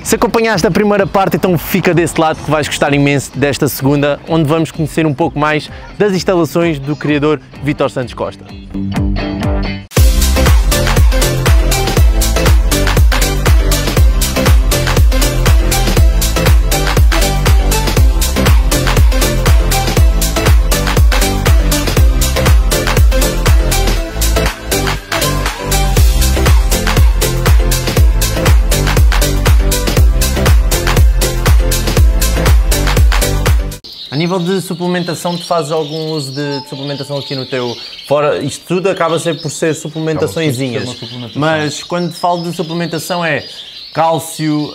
Se acompanhaste a primeira parte, então fica desse lado que vais gostar imenso desta segunda, onde vamos conhecer um pouco mais das instalações do criador Vítor Santos Costa. A nível de suplementação, tu fazes algum uso de suplementação aqui no teu... Fora, isto tudo acaba sempre por ser suplementaçõezinhas, mas quando falo de suplementação é cálcio,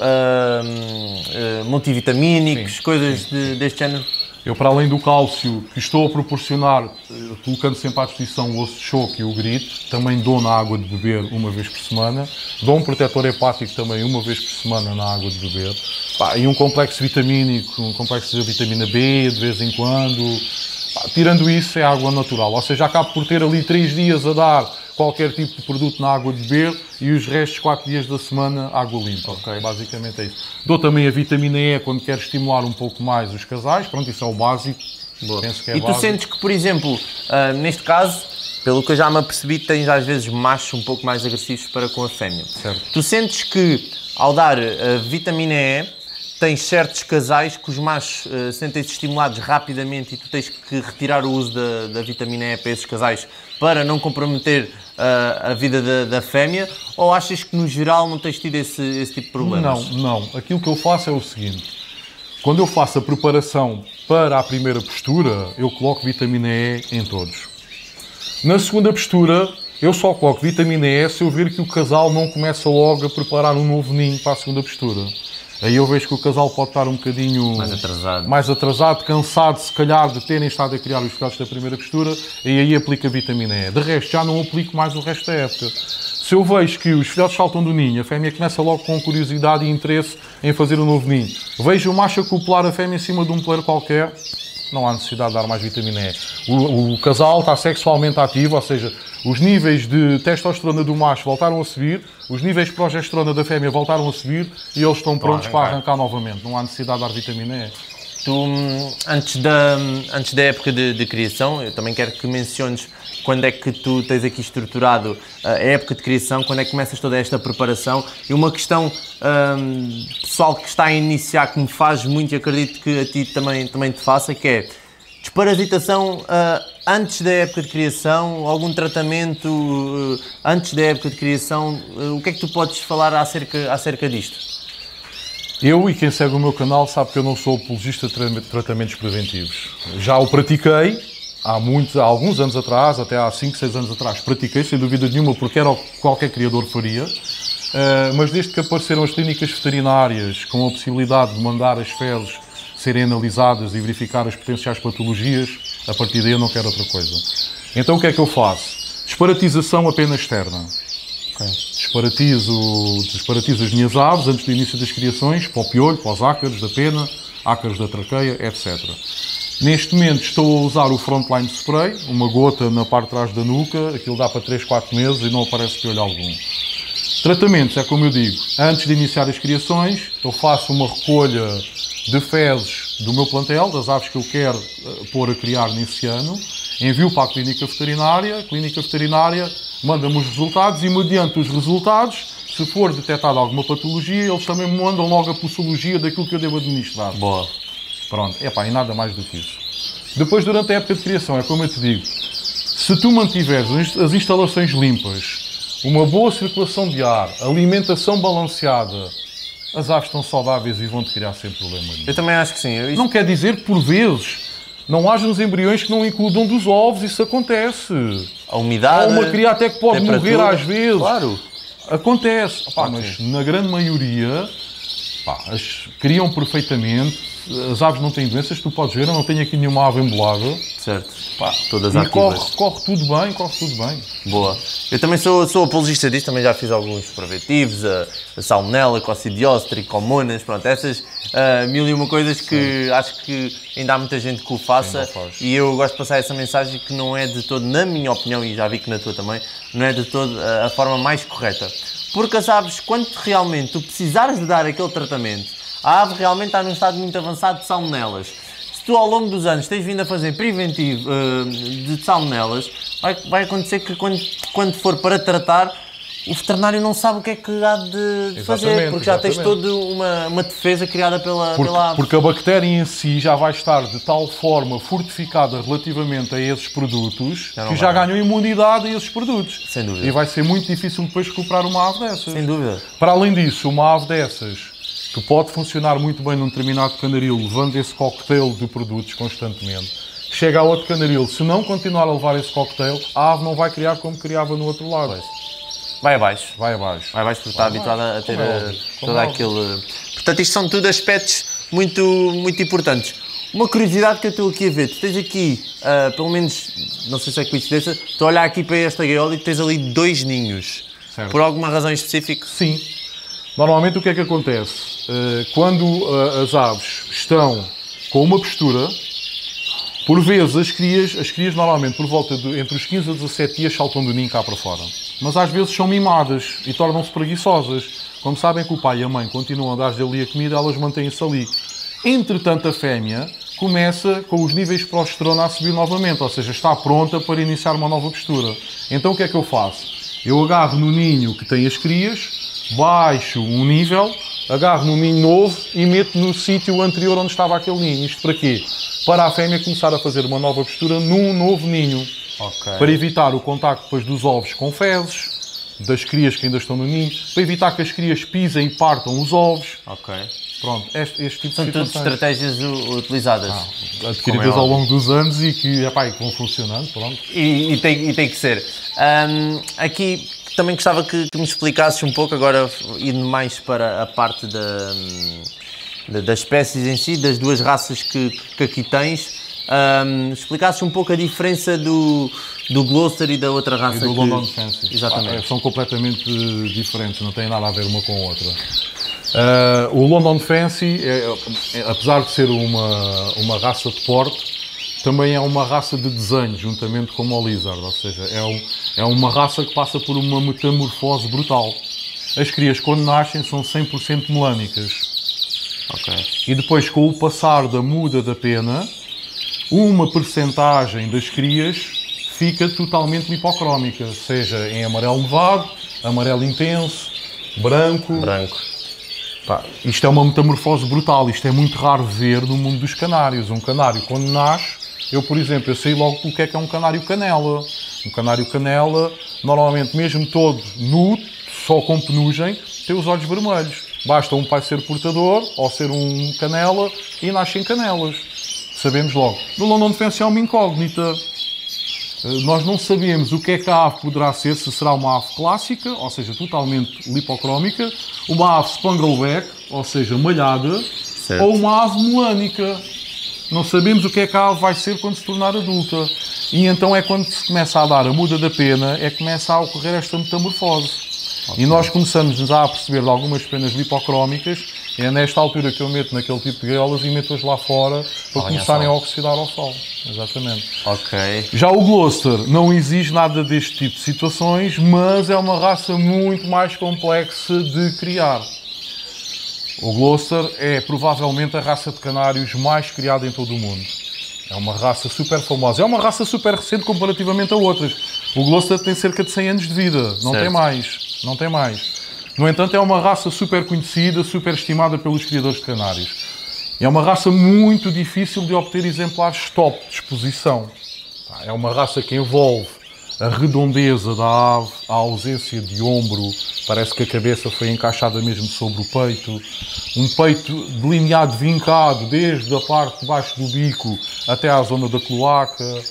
multivitamínicos, sim, coisas deste género? Eu, para além do cálcio que estou a proporcionar, colocando sempre à disposição o osso de choque e o grito, também dou na água de beber uma vez por semana, dou um protetor hepático também uma vez por semana na água de beber, e um complexo vitamínico, um complexo de vitamina B de vez em quando. Tirando isso, é água natural, ou seja, acabo por ter ali 3 dias a dar qualquer tipo de produto na água de beber e os restos 4 dias da semana água limpa. Okay. Basicamente é isso. Dou também a vitamina E quando quero estimular um pouco mais os casais, pronto, isso é o básico. Penso que é e tu básico. Sentes que, por exemplo, neste caso, pelo que eu já me apercebi, tens às vezes machos um pouco mais agressivos para com a fêmea. Certo. Tu sentes que, ao dar a vitamina E, tens certos casais que os machos sentem-se estimulados rapidamente e tu tens que retirar o uso da vitamina E para esses casais para não comprometer a vida da fêmea, ou achas que no geral não tens tido esse tipo de problemas? Não. Aquilo que eu faço é o seguinte: quando eu faço a preparação para a primeira postura, eu coloco vitamina E em todos. Na segunda postura, eu só coloco vitamina E se eu ver que o casal não começa logo a preparar um novo ninho para a segunda postura. Aí eu vejo que o casal pode estar um bocadinho mais atrasado, cansado, se calhar, de terem estado a criar os filhotes da primeira postura, e aí aplica a vitamina E. De resto, já não aplico mais o resto da época. Se eu vejo que os filhotes saltam do ninho, a fêmea começa logo com curiosidade e interesse em fazer um novo ninho. Vejo o macho acoplar a fêmea em cima de um poleiro qualquer, não há necessidade de dar mais vitamina E. O casal está sexualmente ativo, ou seja, os níveis de testosterona do macho voltaram a subir, os níveis de progesterona da fêmea voltaram a subir e eles estão prontos para arrancar novamente. Não há necessidade de dar vitamina E. Tu, antes da época de criação, eu também quero que menciones quando é que tu tens aqui estruturado a época de criação, quando é que começas toda esta preparação. E uma questão pessoal que está a iniciar, que me faz muito e acredito que a ti também te faça, que é desparasitação antes da época de criação, algum tratamento antes da época de criação. O que é que tu podes falar acerca disto? Eu e quem segue o meu canal sabe que eu não sou apologista de tratamentos preventivos. Já o pratiquei há alguns anos atrás, até há 5, 6 anos atrás. Pratiquei, sem dúvida nenhuma, porque era o que qualquer criador faria. Mas desde que apareceram as clínicas veterinárias com a possibilidade de mandar as fezes serem analisadas e verificar as potenciais patologias, a partir daí eu não quero outra coisa. Então o que é que eu faço? Desparatização apenas externa. Desparatizo as minhas aves antes do início das criações, para o piolho, para os ácaros da pena, ácaros da traqueia, etc. Neste momento estou a usar o Frontline Spray, uma gota na parte de trás da nuca, aquilo dá para 3, 4 meses e não aparece piolho algum. Tratamentos, é como eu digo, antes de iniciar as criações, eu faço uma recolha de fezes do meu plantel, das aves que eu quero pôr a criar nesse ano, envio para a clínica veterinária manda-me os resultados e, mediante os resultados, se for detectada alguma patologia, eles também me mandam logo a posologia daquilo que eu devo administrar. Boa. Pronto, e nada mais do que isso. Depois, durante a época de criação, é como eu te digo, se tu mantiveres as instalações limpas, uma boa circulação de ar, alimentação balanceada, as aves estão saudáveis e vão-te criar sem problema nenhum. Eu também acho que sim. Não quer dizer que, por vezes, não haja uns embriões que não includam dos ovos, isso acontece. A umidade... Ou uma cria até que pode morrer às vezes. Claro. Acontece. Mas na grande maioria, criam perfeitamente. As aves não têm doenças, tu podes ver, eu não tenho aqui nenhuma ave embolada. Certo. Todas ativas. Corre tudo bem. Boa. Eu também sou apologista disto, também já fiz alguns preventivos, a salmonela, coccidiose, tricomonas, pronto, essas 1001 coisas que acho que ainda há muita gente que o faça, e eu gosto de passar essa mensagem que não é de todo, na minha opinião, e já vi que na tua também, não é de todo a forma mais correta. Porque as aves, quando realmente tu precisares de dar aquele tratamento, a ave realmente está num estado muito avançado de salmonelas. Se tu ao longo dos anos tens vindo a fazer preventivo de salmonelas, vai acontecer que quando for para tratar, o veterinário não sabe o que é que há de fazer, porque já tens toda uma defesa criada pela ave. Porque a bactéria em si já vai estar de tal forma fortificada relativamente a esses produtos que já ganhou imunidade a esses produtos. Sem dúvida. E vai ser muito difícil depois recuperar uma ave dessas. Sem dúvida. Para além disso, uma ave dessas que pode funcionar muito bem num determinado canaril, levando esse cocktail de produtos constantemente, chega a outro canaril, se não continuar a levar esse cocktail, a ave não vai criar como criava no outro lado. Vai abaixo. Vai abaixo. Vai abaixo porque está habituada a ter todo aquele... Portanto, isto são tudo aspectos muito, muito importantes. Uma curiosidade que eu estou aqui a ver, tu tens aqui, pelo menos, não sei se é coincidência, estou a olhar aqui para esta gaiola e tens ali 2 ninhos. Certo. Por alguma razão específica? Sim. Normalmente o que é que acontece? Quando as aves estão com uma postura, por vezes as crias normalmente por volta de entre os 15 a 17 dias saltam do ninho cá para fora. Mas às vezes são mimadas e tornam-se preguiçosas. Como sabem que o pai e a mãe continuam a dar-lhe ali a comida, elas mantêm-se ali. Entretanto, a fêmea começa com os níveis de progesterona a subir novamente, ou seja, está pronta para iniciar uma nova postura. Então o que é que eu faço? Eu agarro no ninho que tem as crias, baixo um nível, agarro no ninho novo e meto no sítio anterior onde estava aquele ninho. Isto para quê? Para a fêmea começar a fazer uma nova postura num novo ninho. Okay. Para evitar o contacto depois dos ovos com fezes, das crias que ainda estão no ninho, para evitar que as crias pisem e partam os ovos. Ok. Pronto, este tipo são de tudo estratégias utilizadas. Adquiridas ao longo dos anos e que vão funcionando. Pronto. E tem que ser. Aqui também gostava que me explicasses um pouco, agora indo mais para a parte das espécies em si, das duas raças que aqui tens. Explicasses um pouco a diferença do Gloucester e da outra raça. E do London Fancy. Exatamente. São completamente diferentes, não têm nada a ver uma com a outra. O London Fancy, apesar de ser uma raça de porte, também é uma raça de desenho, juntamente com o Lizard, ou seja, é uma raça que passa por uma metamorfose brutal. As crias, quando nascem, são 100% melânicas. Okay. E depois, com o passar da muda da pena, uma percentagem das crias fica totalmente lipocrómica, seja em amarelo nevado, amarelo intenso, branco. Isto é uma metamorfose brutal, isto é muito raro ver no mundo dos canários. Um canário, quando nasce, eu sei logo o que é um canário canela. Um canário canela, normalmente mesmo todo nu, só com penugem, tem os olhos vermelhos. Basta um pai ser portador ou ser um canela e nascem canelas. Sabemos logo. No London Fancy é uma incógnita. Nós não sabemos o que é que a ave poderá ser, se será uma ave clássica, ou seja, totalmente lipocrómica, uma ave spangleback, ou seja, malhada, certo, ou uma ave melânica. Não sabemos o que é que a ave vai ser quando se tornar adulta. E então é quando se começa a dar a muda da pena, é que começa a ocorrer esta metamorfose. Okay. E nós começamos a perceber de algumas penas lipocrómicas. É nesta altura que eu meto naquele tipo de gaiolas e meto-as lá fora para começarem a oxidar ao sol. Exatamente. Ok. Já o Gloucester não exige nada deste tipo de situações, mas é uma raça muito mais complexa de criar. O Gloucester é provavelmente a raça de canários mais criada em todo o mundo. É uma raça super famosa. É uma raça super recente comparativamente a outras. O Gloucester tem cerca de 100 anos de vida. Não tem mais. Não tem mais. No entanto, é uma raça super conhecida, super estimada pelos criadores de canários. É uma raça muito difícil de obter exemplares top de exposição. É uma raça que envolve a redondeza da ave, a ausência de ombro, parece que a cabeça foi encaixada mesmo sobre o peito, um peito delineado, vincado, desde a parte de baixo do bico até à zona da cloaca.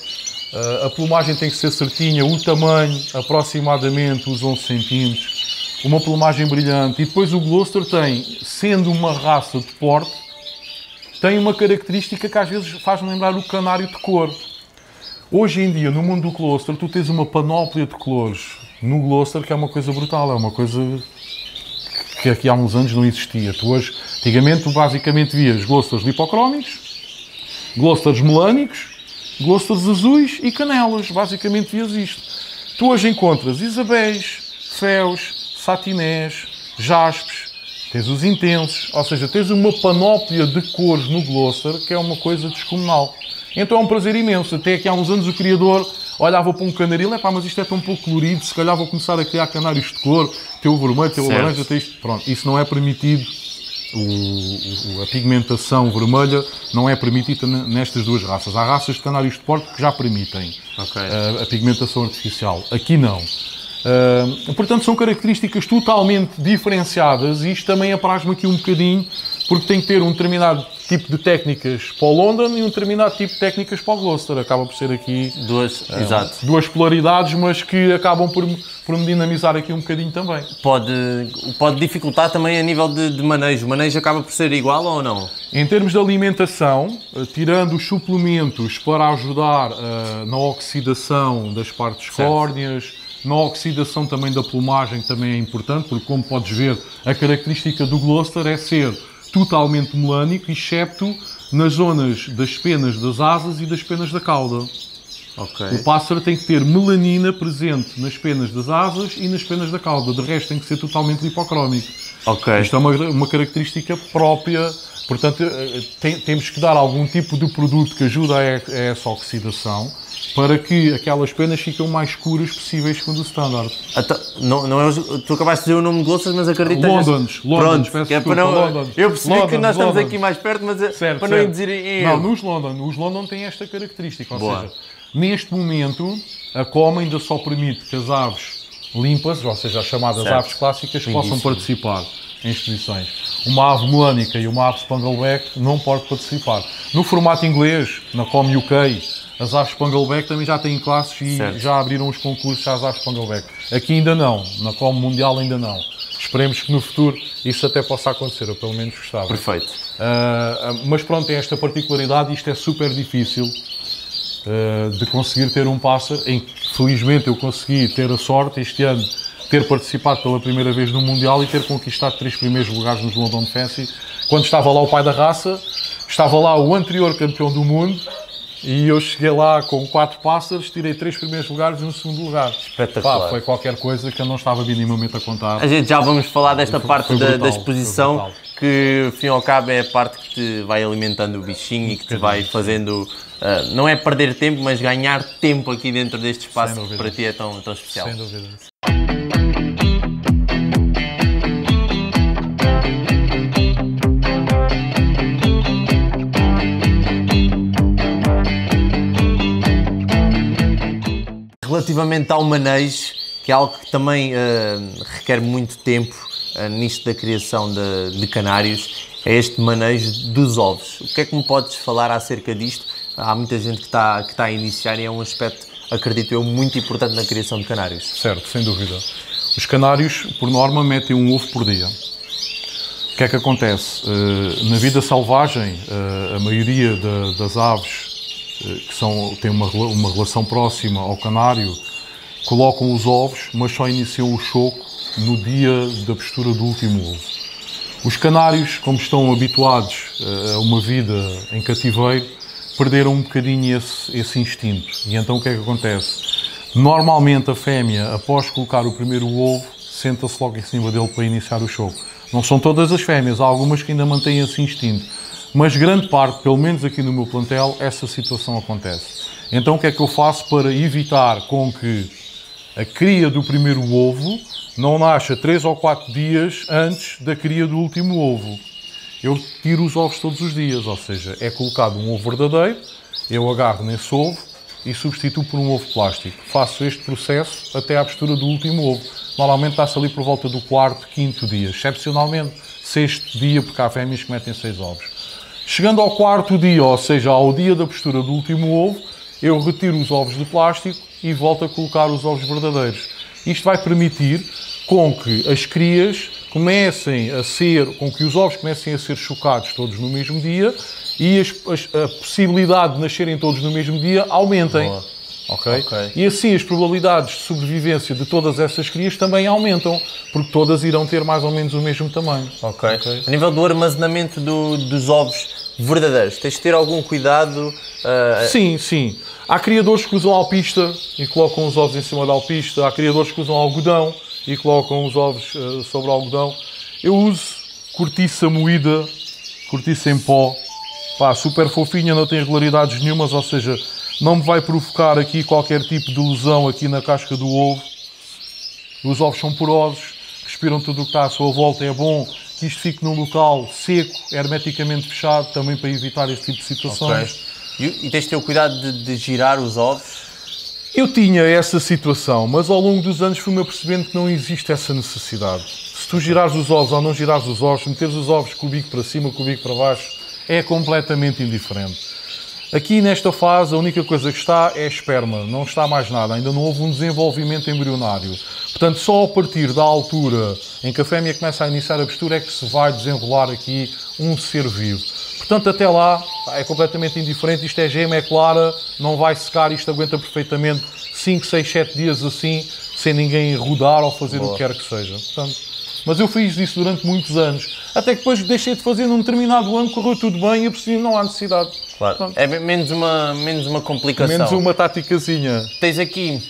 A plumagem tem que ser certinha, o tamanho, aproximadamente os 11 centímetros. Uma plumagem brilhante. E depois o Gloucester tem, sendo uma raça de porte, tem uma característica que às vezes faz-me lembrar o canário de cor. Hoje em dia, no mundo do Gloucester, tu tens uma panóplia de cores no Gloucester que é uma coisa brutal, é uma coisa que aqui há uns anos não existia. Tu hoje, antigamente, tu basicamente vias Gloucesters lipocrómicos, Gloucesters melânicos, Gloucesters azuis e canelas. Basicamente vias isto. Tu hoje encontras Isabéis, Féus, satinés, jaspes, tens os intensos, ou seja, tens uma panóplia de cores no Gloster que é uma coisa descomunal. Então é um prazer imenso. Até que há uns anos o criador olhava para um canaril, mas isto é tão pouco colorido, se calhar vou começar a criar canários de cor, teu vermelho, teu laranja, teu isto. Pronto, isso não é permitido. A pigmentação vermelha não é permitida nestas duas raças. Há raças de canários de porco que já permitem a pigmentação artificial. Aqui não. Portanto, são características totalmente diferenciadas e isto também apraz-me aqui um bocadinho, porque tem que ter um determinado tipo de técnicas para o London e um determinado tipo de técnicas para o Gloucester. Acaba por ser aqui duas polaridades, mas que acabam por me dinamizar aqui um bocadinho também. Pode dificultar também a nível de manejo. O manejo acaba por ser igual ou não? Em termos de alimentação, tirando os suplementos para ajudar na oxidação das partes córneas, na oxidação também da plumagem, que também é importante, porque como podes ver, a característica do Gloucester é ser totalmente melânico, excepto nas zonas das penas das asas e das penas da cauda. O pássaro tem que ter melanina presente nas penas das asas e nas penas da cauda, de resto tem que ser totalmente lipocrómico. Isto é uma característica própria, portanto temos que dar algum tipo de produto que ajude a essa oxidação, para que aquelas penas fiquem o mais escuras possíveis com o standard. Tu acabaste de dizer o nome de Gloucester, mas acredito Londons, peço desculpa, Londons. Eu percebi que nós estamos aqui mais perto, mas para não dizer erro. Não, os London têm esta característica, ou seja, neste momento a COM ainda só permite que as aves limpas, ou seja, as chamadas aves clássicas, possam participar em exposições. Uma ave melânica e uma ave spangleback não pode participar. No formato inglês, na COM UK, as aves spangleback também já têm classes e já abriram os concursos às aves spangleback. Aqui ainda não, na COM mundial ainda não. Esperemos que no futuro isso até possa acontecer, eu pelo menos gostava. Perfeito. Mas pronto, tem esta particularidade e isto é super difícil de conseguir ter um pássaro em que felizmente eu consegui ter a sorte este ano ter participado pela primeira vez no Mundial e ter conquistado 3 primeiros lugares nos London Fancy. Quando estava lá o pai da raça, estava lá o anterior campeão do mundo e eu cheguei lá com 4 pássaros, tirei 3 primeiros lugares e um segundo lugar. Espetacular. Foi qualquer coisa que eu não estava minimamente a contar. A gente já vamos falar desta parte da exposição, que, ao fim e ao cabo, é a parte que te vai alimentando o bichinho e que te vai fazendo, não é perder tempo, mas ganhar tempo aqui dentro deste espaço que para ti é tão especial. Sem dúvida. Relativamente ao manejo, que é algo que também requer muito tempo nisto da criação de canários, é este manejo dos ovos. O que é que me podes falar acerca disto? Há muita gente que está a iniciar e é um aspecto, acredito eu, muito importante na criação de canários. Certo, sem dúvida. Os canários, por norma, metem um ovo por dia. O que é que acontece? Na vida selvagem, a maioria das aves que têm uma relação próxima ao canário, colocam os ovos, mas só iniciam o choco no dia da postura do último ovo. Os canários, como estão habituados a uma vida em cativeiro, perderam um bocadinho esse instinto. E então o que é que acontece? Normalmente a fêmea, após colocar o primeiro ovo, senta-se logo em cima dele para iniciar o choco. Não são todas as fêmeas, há algumas que ainda mantêm esse instinto. Mas grande parte, pelo menos aqui no meu plantel, essa situação acontece. Então o que é que eu faço para evitar com que a cria do primeiro ovo não nasça 3 ou 4 dias antes da cria do último ovo? Eu tiro os ovos todos os dias, ou seja, é colocado um ovo verdadeiro, eu agarro nesse ovo e substituo por um ovo plástico. Faço este processo até à postura do último ovo. Normalmente está-se ali por volta do 4º, 5º dia, excepcionalmente 6º dia, porque há fêmeas que metem 6 ovos. Chegando ao 4º dia, ou seja, ao dia da postura do último ovo, eu retiro os ovos de plástico e volto a colocar os ovos verdadeiros. Isto vai permitir com que as crias com que os ovos comecem a ser chocados todos no mesmo dia e a possibilidade de nascerem todos no mesmo dia aumentem. Okay? E assim as probabilidades de sobrevivência de todas essas crias também aumentam, porque todas irão ter mais ou menos o mesmo tamanho. Okay. A nível do armazenamento dos ovos verdadeiros, tens de ter algum cuidado? Sim. Há criadores que usam alpista e colocam os ovos em cima da alpista, há criadores que usam algodão e colocam os ovos sobre o algodão. Eu uso cortiça moída, cortiça em pó, pá, super fofinha, não tem irregularidades nenhumas, ou seja, não me vai provocar aqui qualquer tipo de lesão aqui na casca do ovo. Os ovos são porosos, respiram tudo o que está à sua volta, é bom que isto fique num local seco, hermeticamente fechado, também para evitar este tipo de situações. Okay. E tens de ter o cuidado de girar os ovos? Eu tinha essa situação, mas ao longo dos anos fui-me apercebendo que não existe essa necessidade. Se tu girares os ovos ou não girares os ovos, meteres os ovos com o bico para cima, com o bico para baixo, é completamente indiferente. Aqui nesta fase a única coisa que está é esperma, não está mais nada, ainda não houve um desenvolvimento embrionário. Portanto, só a partir da altura em que a fêmea começa a iniciar a postura é que se vai desenrolar aqui um ser vivo. Portanto, até lá é completamente indiferente, isto é gema, é clara, não vai secar, isto aguenta perfeitamente 5, 6, 7 dias assim, sem ninguém rodar ou fazer o que quer que seja. Portanto, mas eu fiz isso durante muitos anos, até que depois deixei de fazer num determinado ano, correu tudo bem e eu percebi não há necessidade. Claro. Portanto, é menos uma complicação. Menos uma táticazinha. Tens aqui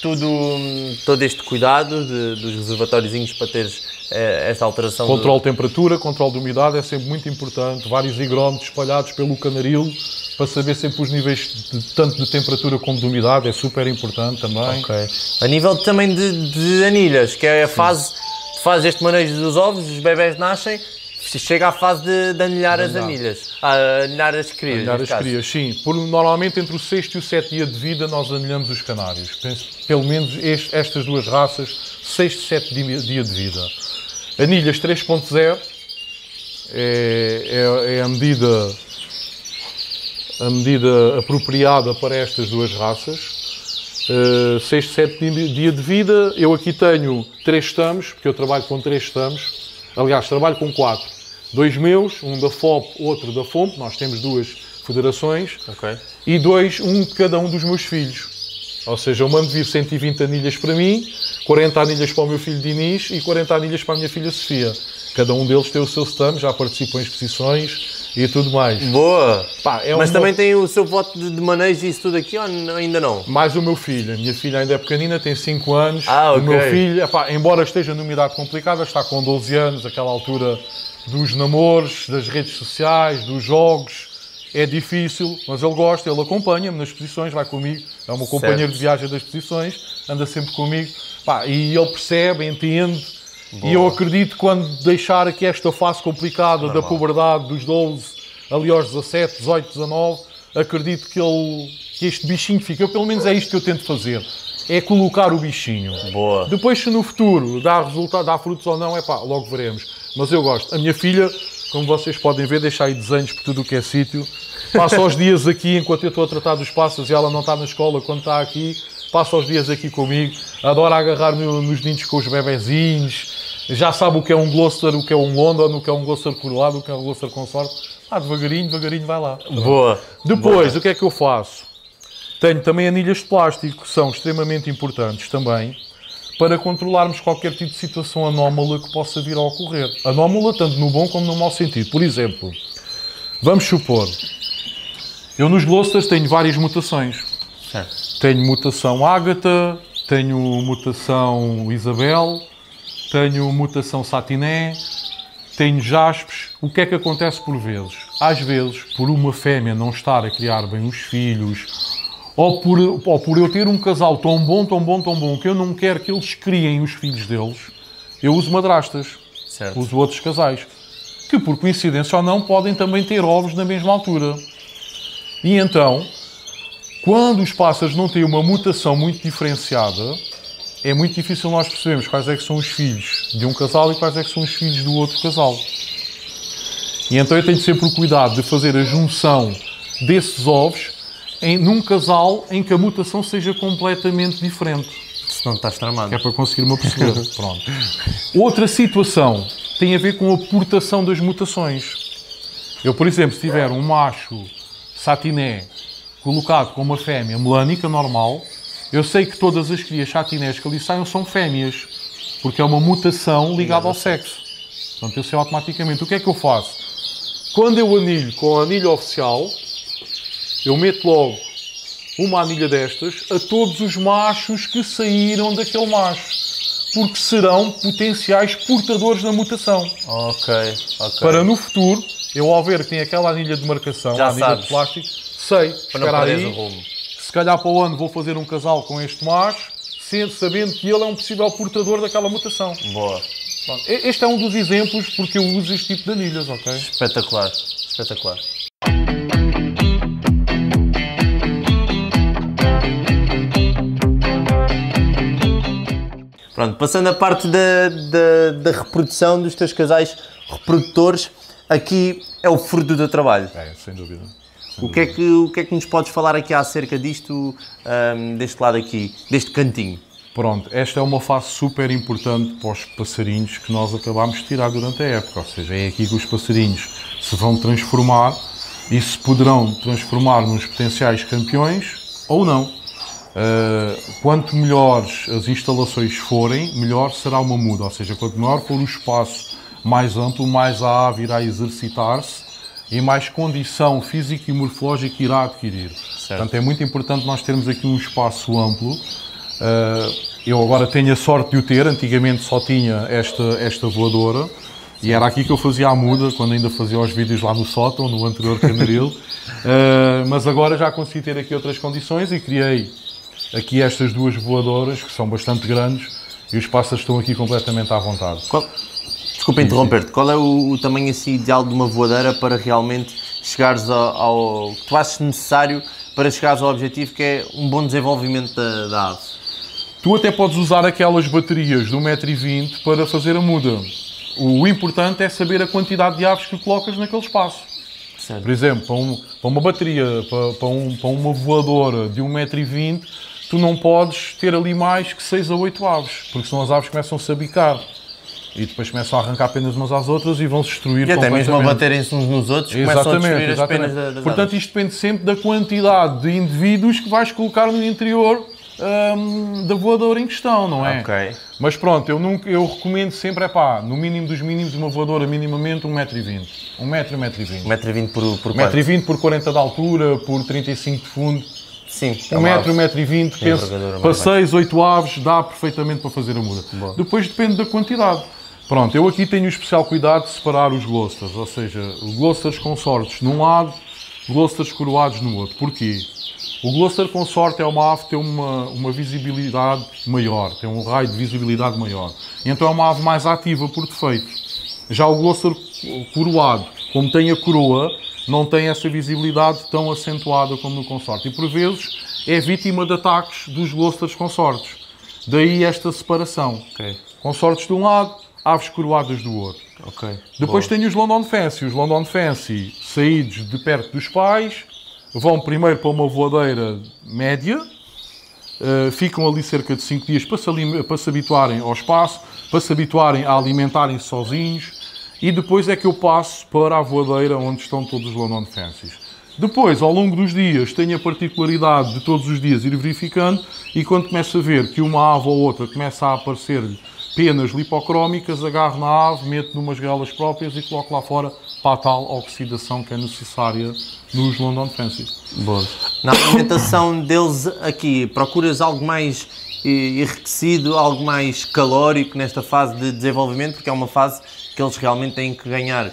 todo este cuidado dos reservatóriozinhos para teres esta alteração. Controle de temperatura, controle de umidade é sempre muito importante. Vários higrómetros espalhados pelo canaril para saber sempre os níveis tanto de temperatura como de umidade, é super importante também. Okay. A nível também de anilhas, que é a fase, faz este manejo dos ovos, os bebés nascem, chega à fase de anilhar as anilhas. Anilhar as crias. Anilhar as crias, sim. Normalmente entre o 6º e o 7º dia de vida nós anilhamos os canários. Pelo menos estas duas raças, 6º e 7º dia de vida. Anilhas 3.0 é a medida apropriada para estas duas raças. 6º, 7º dia de vida. Eu aqui tenho 3 estamos, porque eu trabalho com 3 estamos. Aliás, trabalho com 4. 2 meus, um da FOP, outro da FOMP. Nós temos 2 federações. Okay. E um de cada um dos meus filhos. Ou seja, eu mando vir 120 anilhas para mim, 40 anilhas para o meu filho Dinis e 40 anilhas para a minha filha Sofia. Cada um deles tem o seu stand, já participam em exposições e tudo mais. Boa! Pá, mas também tem o seu voto de manejo e isso tudo aqui ou ainda não? Mais o meu filho. A minha filha ainda é pequenina, tem 5 anos. Okay. O meu filho, embora esteja numa idade complicada, está com 12 anos, aquela altura dos namoros, das redes sociais, dos jogos. É difícil, mas ele gosta, ele acompanha-me nas exposições, vai comigo. É o meu companheiro de viagem das exposições, anda sempre comigo. E ele percebe, entende. Boa. E eu acredito que quando deixar aqui esta fase complicada da puberdade, dos 12 ali aos 17, 18, 19, acredito que este bichinho fica. Pelo menos é isto que eu tento fazer. É colocar o bichinho. Boa. Depois, se no futuro dá resultado, dá frutos ou não, logo veremos. Mas eu gosto. A minha filha, como vocês podem ver, deixa aí desenhos por tudo o que é sítio. Passa os dias aqui, enquanto eu estou a tratar dos pássaros e ela não está na escola, quando está aqui, passa os dias aqui comigo. Adora agarrar nos ninhos com os bebezinhos. Já sabe o que é um Gloucester, o que é um London, o que é um Gloucester coroado, o que é um Gloucester consorte. Devagarinho vai lá. Boa. Depois, o que é que eu faço? Tenho também anilhas de plástico, que são extremamente importantes também, para controlarmos qualquer tipo de situação anómala que possa vir a ocorrer. Anómala tanto no bom como no mau sentido. Por exemplo, vamos supor, eu nos Gloucesters tenho várias mutações. Certo. Tenho mutação Ágata, tenho mutação Isabel, tenho mutação Satiné, tenho jaspes. O que é que acontece por vezes? Às vezes, por uma fêmea não estar a criar bem os filhos, ou por eu ter um casal tão bom, que eu não quero que eles criem os filhos deles, eu uso madrastas. Certo. Uso outros casais. Que, por coincidência ou não, podem também ter ovos na mesma altura. E então, quando os pássaros não têm uma mutação muito diferenciada, é muito difícil nós percebermos quais é que são os filhos de um casal e quais é que são os filhos do outro casal. E então eu tenho sempre o cuidado de fazer a junção desses ovos num casal em que a mutação seja completamente diferente. Senão estás tramado. É para conseguir-me perceber. Pronto. Outra situação tem a ver com a portação das mutações. Eu, por exemplo, se tiver um macho satiné colocado com uma fêmea melânica normal, eu sei que todas as crias satinés que ali saiam são fêmeas, porque é uma mutação ligada ao sexo. Portanto, eu sei automaticamente. O que é que eu faço? Quando eu anilho com a anilha oficial, eu meto logo uma anilha destas a todos os machos que saíram daquele macho. porque serão potenciais portadores da mutação. Ok. Para no futuro, eu ao ver que tem aquela anilha de marcação, Já a anilha sabes. de plástico, sei, Para não chegar perderes aí, o rumo. se calhar para o ano vou fazer um casal com este macho, sabendo que ele é um possível portador daquela mutação. Boa. Pronto, este é um dos exemplos porque eu uso este tipo de anilhas, ok? Espetacular. Espetacular. Pronto, passando a parte da reprodução dos teus casais reprodutores, aqui é o fruto do teu trabalho. É, sem dúvida. O que é que nos podes falar aqui acerca disto, deste lado aqui, deste cantinho? Pronto, esta é uma fase super importante para os passarinhos que nós acabámos de tirar durante a época. Ou seja, é aqui que os passarinhos se vão transformar e se poderão transformar nos potenciais campeões ou não. Quanto melhores as instalações forem, melhor será uma muda. Ou seja, quanto maior for o espaço mais amplo, mais a ave irá exercitar-se e mais condição física e morfológica irá adquirir. Certo. Portanto, é muito importante nós termos aqui um espaço amplo. Eu agora tenho a sorte de o ter, antigamente só tinha esta voadora e era aqui que eu fazia a muda, quando ainda fazia os vídeos lá no sótão, no anterior Camaril. Mas agora já consegui ter aqui outras condições e criei aqui estas duas voadoras, que são bastante grandes, e os pássaros estão aqui completamente à vontade. Desculpa interromper-te, qual é o tamanho assim, ideal de uma voadeira para realmente chegares ao que tu achas necessário para chegares ao objetivo, que é um bom desenvolvimento da ave? Tu até podes usar aquelas baterias de 1,20 m para fazer a muda. O importante é saber a quantidade de aves que colocas naquele espaço. Certo. Por exemplo, para uma bateria, para uma voadora de 1,20 m, tu não podes ter ali mais que 6 a 8 aves, porque senão as aves começam-se a bicar. E depois começam a arrancar penas umas às outras e vão se destruir completamente. E até mesmo a baterem-se uns nos outros, começam a destruir as penas das aves. Portanto, isto depende sempre da quantidade de indivíduos que vais colocar no interior da voadora em questão, não é? Ok. Mas pronto, eu recomendo sempre, no mínimo dos mínimos, uma voadora minimamente 1,20 m. 1,20 m. 1,20 m por 1,20 m por 40 de altura, por 35 de fundo. Sim. 1 metro, 1,20 m, penso, para 6, 8 aves dá perfeitamente para fazer a muda. Boa. Depois depende da quantidade. Pronto, eu aqui tenho o especial cuidado de separar os glosters, ou seja, glosters consortes num lado, glosters coroados no outro. Porquê? O gloster consorte é uma ave que tem uma visibilidade maior, tem um raio de visibilidade maior. Então é uma ave mais ativa por defeito. Já o gloster coroado, como tem a coroa, não tem essa visibilidade tão acentuada como no consorte. E por vezes é vítima de ataques dos glosters consortes. Daí esta separação. Ok. Consortes de um lado, aves coroadas do outro. Ok. Depois tenho os London Fancy. Os London Fancy, saídos de perto dos pais, vão primeiro para uma voadeira média, ficam ali cerca de 5 dias para se habituarem ao espaço, para se habituarem a alimentarem-se sozinhos, e depois é que eu passo para a voadeira onde estão todos os London Fancies. Depois, ao longo dos dias, tenho a particularidade de todos os dias ir verificando, e quando começo a ver que uma ave ou outra começa a aparecer-lhe penas lipocrómicas, agarro na ave, meto numas galas próprias e coloco lá fora para a tal oxidação que é necessária nos London Fancies. Boa. Na alimentação deles aqui, procuras algo mais enriquecido, algo mais calórico nesta fase de desenvolvimento, porque é uma fase que eles realmente têm que ganhar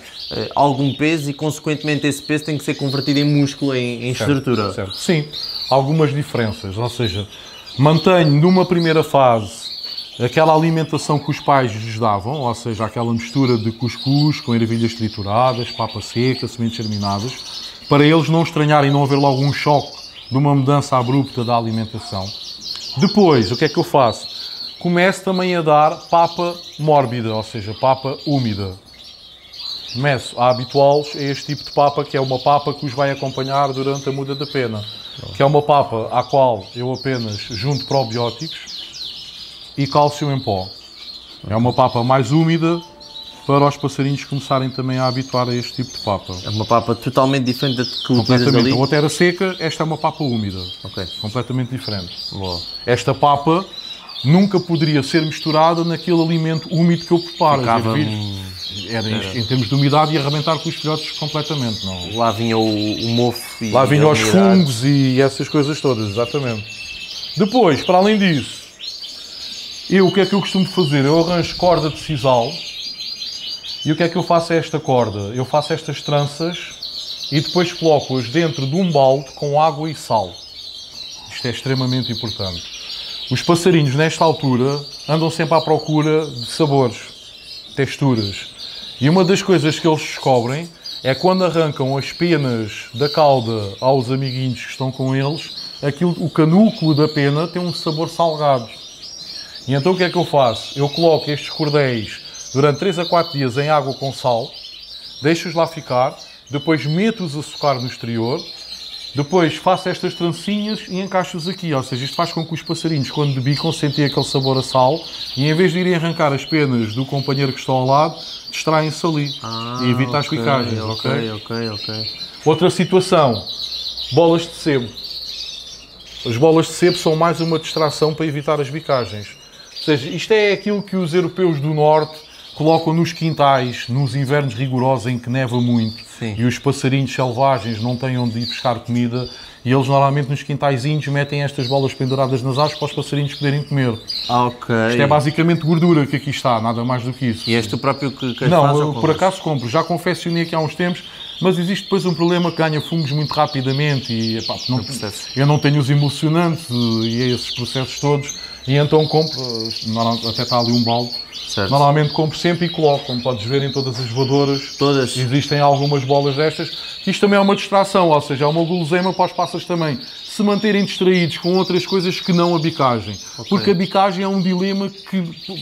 algum peso e, consequentemente, esse peso tem que ser convertido em músculo, em estrutura. Certo. Sim, algumas diferenças, ou seja, mantenho numa primeira fase aquela alimentação que os pais lhes davam, ou seja, aquela mistura de cuscuz com ervilhas trituradas, papa seca, sementes germinadas, para eles não estranharem, não haver logo um choque de uma mudança abrupta da alimentação. Depois, o que é que eu faço? Começo também a dar papa mórbida, ou seja, papa úmida. Começo a habituá-los a este tipo de papa, que é uma papa que os vai acompanhar durante a muda da pena, que é uma papa à qual eu apenas junto probióticos e cálcio em pó. É uma papa mais úmida para os passarinhos começarem também a habituar a este tipo de papa. É uma papa totalmente diferente da que utilizas Completamente. ali? A outra era seca, esta é uma papa úmida. Ok. Completamente diferente. Boa. Esta papa nunca poderia ser misturada naquele alimento úmido que eu preparo. Era em termos de umidade e arrebentar com os filhotes completamente. Não. Lá vinha o mofo e Lá vinham a os umidade. fungos e essas coisas todas, exatamente. Depois, para além disso, O que é que eu costumo fazer? Eu arranjo corda de sisal e o que é que eu faço a esta corda? Eu faço estas tranças e depois coloco-as dentro de um balde com água e sal. Isto é extremamente importante. Os passarinhos, nesta altura, andam sempre à procura de sabores, texturas. E uma das coisas que eles descobrem é quando arrancam as penas da cauda aos amiguinhos que estão com eles, o canúnculo da pena tem um sabor salgado. E então o que é que eu faço? Eu coloco estes cordéis durante 3 a 4 dias em água com sal, deixo-os lá ficar, depois meto-os a socar no exterior, depois faço estas trancinhas e encaixo-os aqui. Ou seja, isto faz com que os passarinhos, quando debicam, sentem aquele sabor a sal e em vez de irem arrancar as penas do companheiro que está ao lado, distraem-se ali e evita as picagens. Ok. Outra situação, bolas de sebo. As bolas de sebo são mais uma distração para evitar as bicagens. Ou seja, isto é aquilo que os europeus do norte colocam nos quintais, nos invernos rigorosos em que neva muito. Sim. E os passarinhos selvagens não têm onde ir pescar comida e eles normalmente nos quintaizinhos metem estas bolas penduradas nas árvores para os passarinhos poderem comer. Ok. Isto é basicamente gordura que aqui está, nada mais do que isso. E és tu próprio que as Não, fazes, eu por acaso compro. Já confeccionei aqui há uns tempos, mas existe depois um problema que ganha fungos muito rapidamente e epá, eu não tenho os emulsionantes e esses processos todos e então compro, até está ali um balde. Certo. Normalmente compro sempre e coloco, como podes ver em todas as voadoras. Todas. Existem algumas bolas destas. Isto também é uma distração, ou seja, é uma guloseima para os pássaros também se manterem distraídos com outras coisas que não a bicagem. Okay. Porque a bicagem é um dilema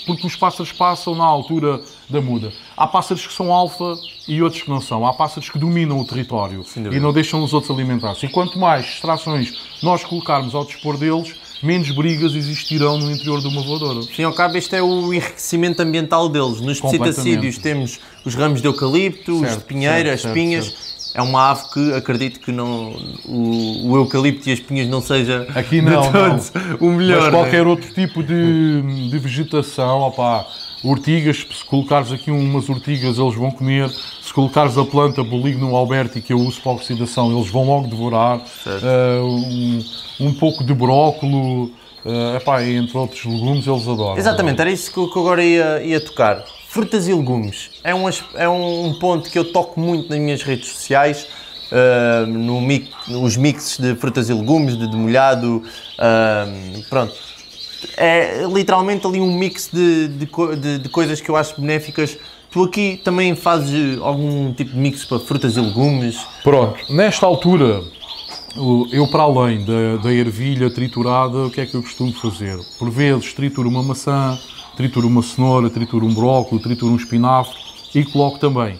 porque os pássaros passam na altura da muda. Há pássaros que são alfa e outros que não são. Há pássaros que dominam o território e não deixam os outros alimentar-se. E quanto mais distrações nós colocarmos ao dispor deles, menos brigas existirão no interior de uma voadora. Ao fim e ao cabo, este é o enriquecimento ambiental deles. Nos psitacídeos temos os ramos de eucalipto, os de pinheiro, as pinhas. Certo. É uma ave que acredito que não, o eucalipto e as pinhas não seja aqui não, o melhor. Mas qualquer outro tipo de vegetação, opá, ortigas, se colocares aqui umas ortigas eles vão comer, se colocares a planta Boligno alberti que eu uso para a oxidação eles vão logo devorar, um pouco de brócolo, entre outros legumes eles adoram. Exatamente, era isso que eu agora ia tocar. Frutas e legumes é um ponto que eu toco muito nas minhas redes sociais, nos mixes de frutas e legumes, de molhado, pronto. É literalmente ali um mix de coisas que eu acho benéficas. Tu aqui também fazes algum tipo de mix para frutas e legumes? Pronto, nesta altura, eu para além da ervilha triturada, o que é que eu costumo fazer? Por vezes trituro uma maçã, trituro uma cenoura, trituro um brócolis, trituro um espinafre e coloco também.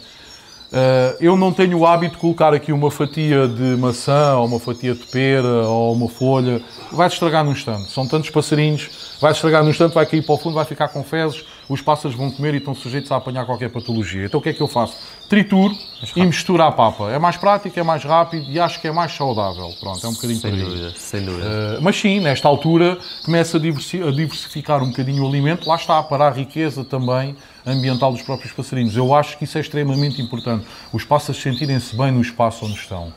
Eu não tenho o hábito de colocar aqui uma fatia de maçã, ou uma fatia de pera, ou uma folha. Vai-te estragar num instante. São tantos passarinhos, vai-te estragar num instante, vai cair para o fundo, vai ficar com fezes, os pássaros vão comer e estão sujeitos a apanhar qualquer patologia. Então o que é que eu faço? Trituro e misturo à papa. É mais prático, é mais rápido e acho que é mais saudável. Pronto, é um bocadinho por aí. Sem dúvida. Mas sim, nesta altura, começa a diversificar um bocadinho o alimento. Lá está, para a riqueza também ambiental dos próprios passarinhos. Eu acho que isso é extremamente importante. Os pássaros sentirem-se bem no espaço onde estão.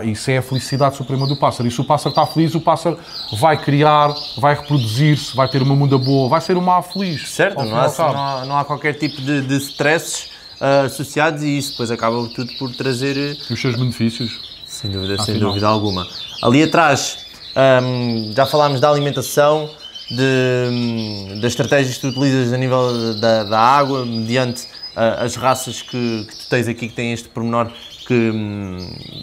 Isso é a felicidade suprema do pássaro. E se o pássaro está feliz, o pássaro vai criar, vai reproduzir-se, vai ter uma muda boa, vai ser uma ave feliz. Certo, não há qualquer tipo de stresses associados e isso depois acaba tudo por trazer os seus benefícios. Sem dúvida alguma. Ali atrás já falámos da alimentação, das estratégias que tu utilizas a nível da água, mediante as raças que tu tens aqui, que têm este pormenor que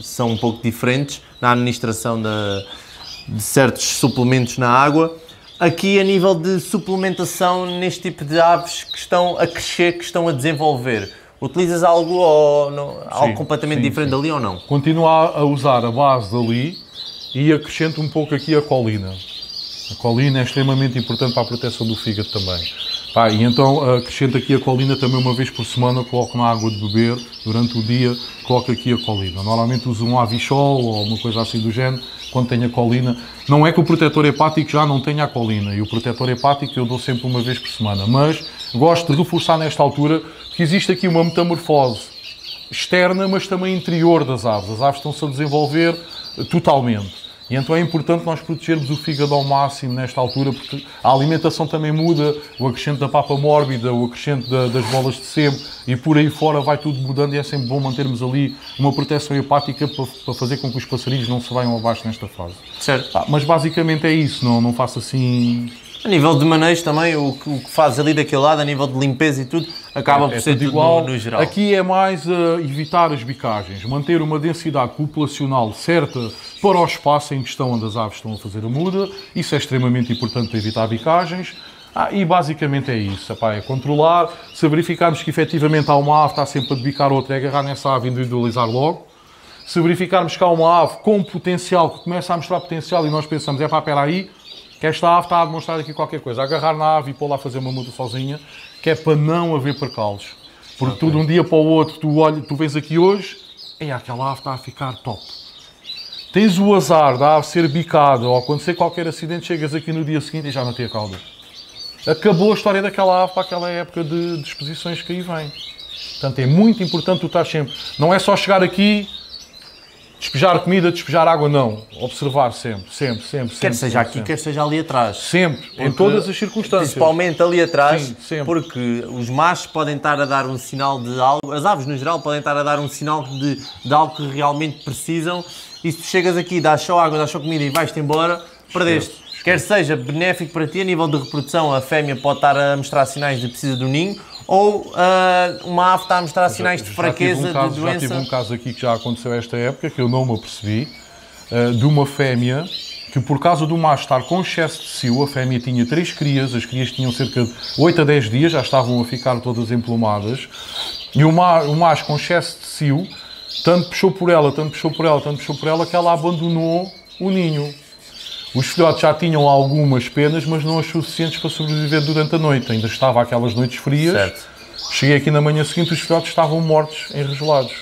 são um pouco diferentes na administração de certos suplementos na água. Aqui a nível de suplementação neste tipo de aves que estão a crescer, que estão a desenvolver, utilizas algo ou não, algo completamente diferente ali ou não? Continuo a usar a base dali e acrescento um pouco aqui a colina. A colina é extremamente importante para a proteção do fígado também. E então acrescento aqui a colina também uma vez por semana, coloco na água de beber, durante o dia coloco aqui a colina. Normalmente uso um avichol ou uma coisa assim do género, quando tenho a colina. Não é que o protetor hepático já não tenha a colina, e o protetor hepático eu dou sempre uma vez por semana, mas gosto de reforçar nesta altura que existe aqui uma metamorfose externa, mas também interior das aves. As aves estão-se a desenvolver totalmente. E então é importante nós protegermos o fígado ao máximo nesta altura, porque a alimentação também muda, o acrescento da papa mórbida, o acrescento das bolas de sebo e por aí fora vai tudo mudando e é sempre bom mantermos ali uma proteção hepática para fazer com que os passarinhos não se vaiam abaixo nesta fase. Certo. Mas basicamente é isso, não faço assim... A nível de manejo também, o que fazes ali daquele lado, a nível de limpeza e tudo, acaba por ser tudo igual. No geral. Aqui é mais evitar as bicagens, manter uma densidade populacional certa para o espaço em questão onde as aves estão a fazer a muda. Isso é extremamente importante para evitar bicagens. E basicamente é isso, é controlar. Se verificarmos que efetivamente há uma ave que está sempre a debicar outra, é agarrar nessa ave e individualizar logo. Se verificarmos que há uma ave com potencial, que começa a mostrar potencial e nós pensamos, espera aí, que esta ave está a demonstrar aqui qualquer coisa, agarrar na ave e pôr lá fazer uma muda sozinha, que é para não haver percalços. Porque tu de um dia para o outro, tu vens aqui hoje, e aquela ave está a ficar top. Tens o azar da ave ser bicada ou acontecer qualquer acidente, chegas aqui no dia seguinte e já matei a cauda. Acabou a história daquela ave para aquela época de exposições que aí vem. Portanto, é muito importante tu estar sempre. Não é só chegar aqui, despejar comida, despejar água, não. Observar sempre. Quer seja aqui, quer seja ali atrás. Sempre, em todas as circunstâncias. Principalmente ali atrás, sim, sempre. Porque os machos podem estar a dar um sinal de algo, as aves no geral podem estar a dar um sinal de algo que realmente precisam, e se tu chegas aqui, dás só água, dás só comida e vais-te embora, perdeste. Quer seja benéfico para ti, a nível de reprodução, a fêmea pode estar a mostrar sinais de precisa do ninho, ou uma ave está a mostrar sinais de fraqueza, de doença. Já tive um caso aqui que já aconteceu esta época, que eu não me apercebi, de uma fêmea que por causa do macho estar com excesso de cio, a fêmea tinha 3 crias, as crias tinham cerca de 8 a 10 dias, já estavam a ficar todas emplumadas, e o macho com excesso de cio, tanto puxou por ela, que ela abandonou o ninho. Os filhotes já tinham algumas penas, mas não as suficientes para sobreviver durante a noite. Ainda estava aquelas noites frias. Certo. Cheguei aqui na manhã seguinte, os filhotes estavam mortos, enregelados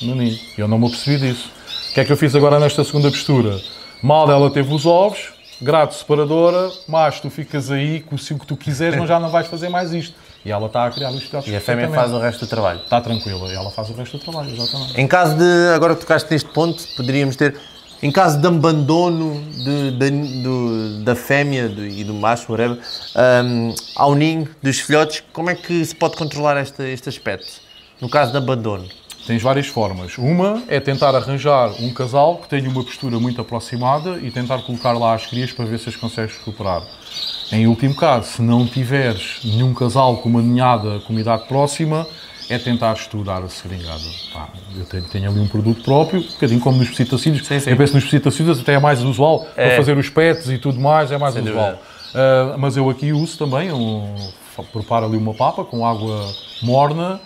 no ninho. E eu não me apercebi disso. O que é que eu fiz agora nesta segunda postura? Mal ela teve os ovos, grade separadora, mas tu ficas aí com o cio que tu quiseres, já não vais fazer mais isto. E ela está a criar os filhotes. E a fêmea faz o resto do trabalho. Está tranquila, e ela faz o resto do trabalho, exatamente. Em caso de, agora que tocaste neste ponto, poderíamos ter... Em caso de abandono da fêmea e do macho, whatever, ao ninho dos filhotes, como é que se pode controlar este aspecto? No caso de abandono? Tens várias formas. Uma é tentar arranjar um casal que tenha uma postura muito aproximada e tentar colocar lá as crias para ver se as consegues recuperar. Em último caso, se não tiveres nenhum casal com uma ninhada com uma idade próxima, é tentar estudar a seringada. Eu tenho ali um produto próprio, um bocadinho como nos psitacídeos. Sim. Eu penso nos psitacídeos até é mais usual, para fazer os pets e tudo mais, é mais usual. Mas eu aqui uso também, preparo ali uma papa com água morna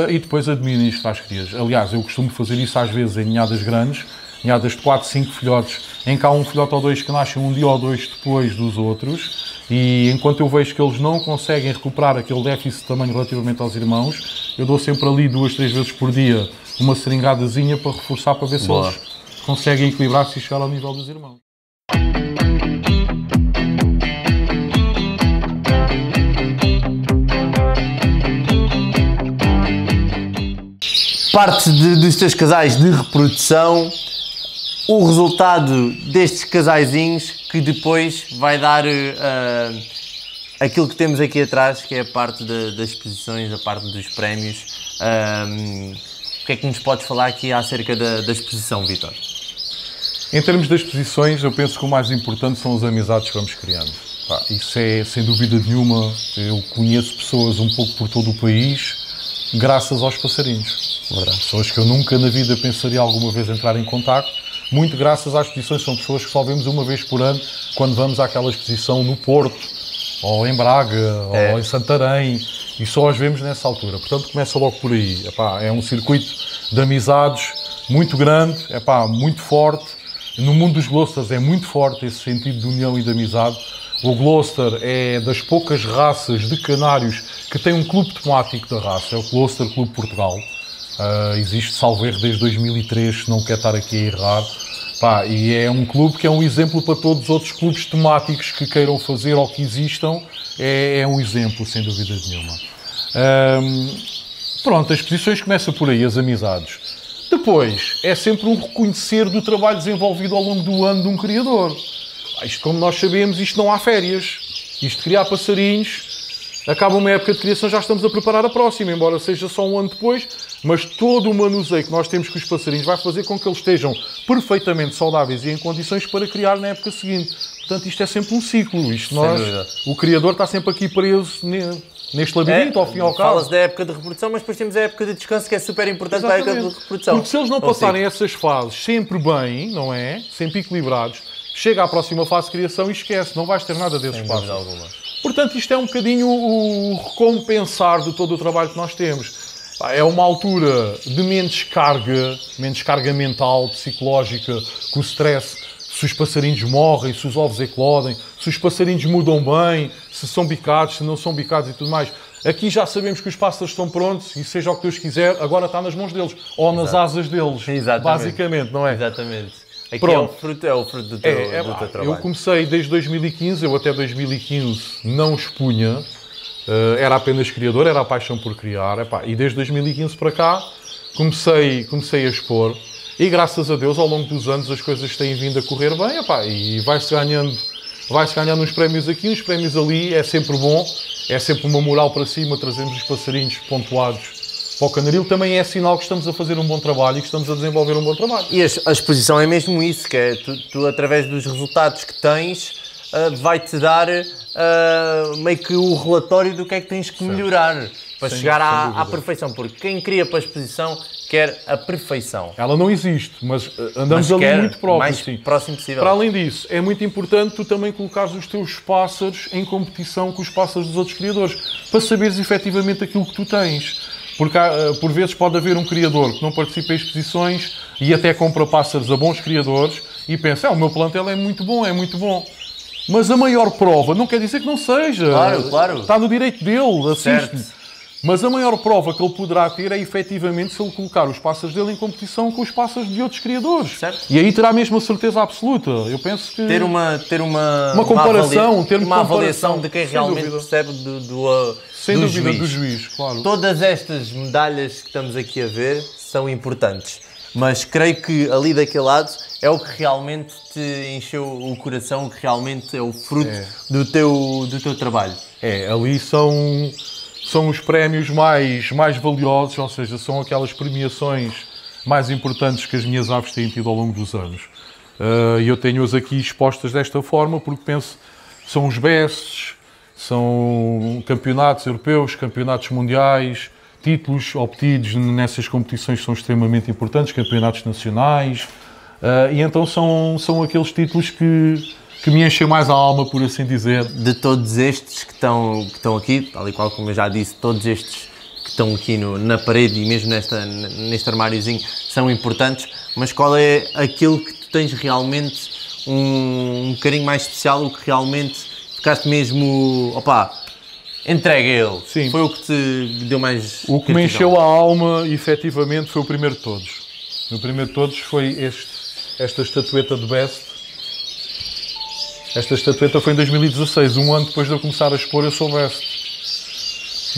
e depois administro às crias. Aliás, eu costumo fazer isso às vezes em ninhadas grandes, ninhadas de 4, 5 filhotes, em que há um filhote ou 2 que nascem um dia ou 2 depois dos outros, e enquanto eu vejo que eles não conseguem recuperar aquele déficit de tamanho relativamente aos irmãos, eu dou sempre ali 2, 3 vezes por dia uma seringadazinha para reforçar, para ver se eles conseguem equilibrar-se e chegar ao nível dos irmãos. Parte dos teus casais de reprodução, o resultado destes casaizinhos que depois vai dar aquilo que temos aqui atrás, que é a parte das exposições, a parte dos prémios. O que é que nos podes falar aqui acerca da exposição, Vítor? Em termos das exposições, eu penso que o mais importante são as amizades que vamos criando. Isso é, sem dúvida nenhuma, eu conheço pessoas um pouco por todo o país, graças aos passarinhos. Verdade. Pessoas que eu nunca na vida pensaria alguma vez entrar em contacto, muito graças às exposições. São pessoas que só vemos uma vez por ano, quando vamos àquela exposição no Porto, ou em Braga, ou em Santarém, e só as vemos nessa altura. Portanto, começa logo por aí. É um circuito de amizades muito grande, muito forte. No mundo dos Glosters é muito forte esse sentido de união e de amizade. O Gloster é das poucas raças de canários que tem um clube temático da raça, é o Gloster Clube Portugal. Existe, salvo erro, desde 2003, se não quer estar aqui a errar. E é um clube que é um exemplo para todos os outros clubes temáticos que queiram fazer ou que existam. É um exemplo, sem dúvida nenhuma. Pronto, as exposições começam por aí, as amizades. Depois, é sempre um reconhecer do trabalho desenvolvido ao longo do ano de um criador. Isto, como nós sabemos, isto não há férias. Isto de criar passarinhos, acaba uma época de criação, já estamos a preparar a próxima, embora seja só um ano depois, mas todo o manuseio que nós temos com os passarinhos vai fazer com que eles estejam perfeitamente saudáveis e em condições para criar na época seguinte. Portanto, isto é sempre um ciclo. O criador está sempre aqui preso neste labirinto, ao fim e ao cabo. Fala-se da época de reprodução, mas depois temos a época de descanso, que é super importante. Exatamente. Para a época de reprodução. Porque se eles não passarem essas fases sempre bem, não é? Sempre equilibrados, chega à próxima fase de criação e esquece, não vais ter nada desses passos. Portanto, isto é um bocadinho o recompensar de todo o trabalho que nós temos. É uma altura de menos carga mental, psicológica, com o stress. Se os passarinhos morrem, se os ovos eclodem, se os passarinhos mudam bem, se são bicados, se não são bicados e tudo mais. Aqui já sabemos que os pássaros estão prontos e seja o que Deus quiser, agora está nas mãos deles. Ou nas asas deles, basicamente, não é? Exatamente. Aqui pronto. É o fruto do teu trabalho. Eu comecei desde 2015, eu até 2015 não expunha, era apenas criador, era a paixão por criar. E desde 2015 para cá comecei a expor. E graças a Deus, ao longo dos anos, as coisas têm vindo a correr bem, e vai-se ganhando uns prémios aqui, uns prémios ali, é sempre bom, é sempre uma moral para cima, trazemos os passarinhos pontuados para o Canaril, também é sinal que estamos a fazer um bom trabalho e que estamos a desenvolver um bom trabalho. E a exposição é mesmo isso, que é tu através dos resultados que tens, vai-te dar meio que o relatório do que é que tens que melhorar para chegar à perfeição, porque quem cria para a exposição quer a perfeição. Ela não existe, mas andamos ali muito próximo. Mais próximo possível. Para além disso, é muito importante tu também colocares os teus pássaros em competição com os pássaros dos outros criadores, para saberes efetivamente aquilo que tu tens. Porque por vezes pode haver um criador que não participa em exposições e até compra pássaros a bons criadores e pensa, o meu plantel é muito bom. Mas a maior prova não quer dizer que não seja. Claro. Está no direito dele, assiste-me. Mas a maior prova que ele poderá ter é, efetivamente, se ele colocar os pássaros dele em competição com os pássaros de outros criadores. Certo. E aí terá mesmo a certeza absoluta. Eu penso que... Ter uma comparação, uma avaliação de quem realmente percebe sem dúvida, do juiz, claro. Todas estas medalhas que estamos aqui a ver são importantes. Mas creio que ali daquele lado é o que realmente te encheu o coração, o que realmente é o fruto do teu trabalho. Ali são os prémios mais valiosos, ou seja, são aquelas premiações mais importantes que as minhas aves têm tido ao longo dos anos. E eu tenho-as aqui expostas desta forma porque penso que são os bests, são campeonatos europeus, campeonatos mundiais, títulos obtidos nessas competições são extremamente importantes, campeonatos nacionais, e então são aqueles títulos que me enchem mais a alma, por assim dizer. De todos estes que estão aqui, tal e qual como eu já disse, todos estes que estão aqui na parede e mesmo neste armáriozinho são importantes, mas qual é aquilo que tu tens realmente um carinho mais especial, o que realmente ficaste mesmo, entrega a ele? Sim. Foi o que te deu mais... O que me encheu a alma, efetivamente, foi o primeiro de todos. O primeiro de todos foi esta estatueta de Best. Esta estatueta foi em 2016, um ano depois de eu começar a expor, eu sou Best.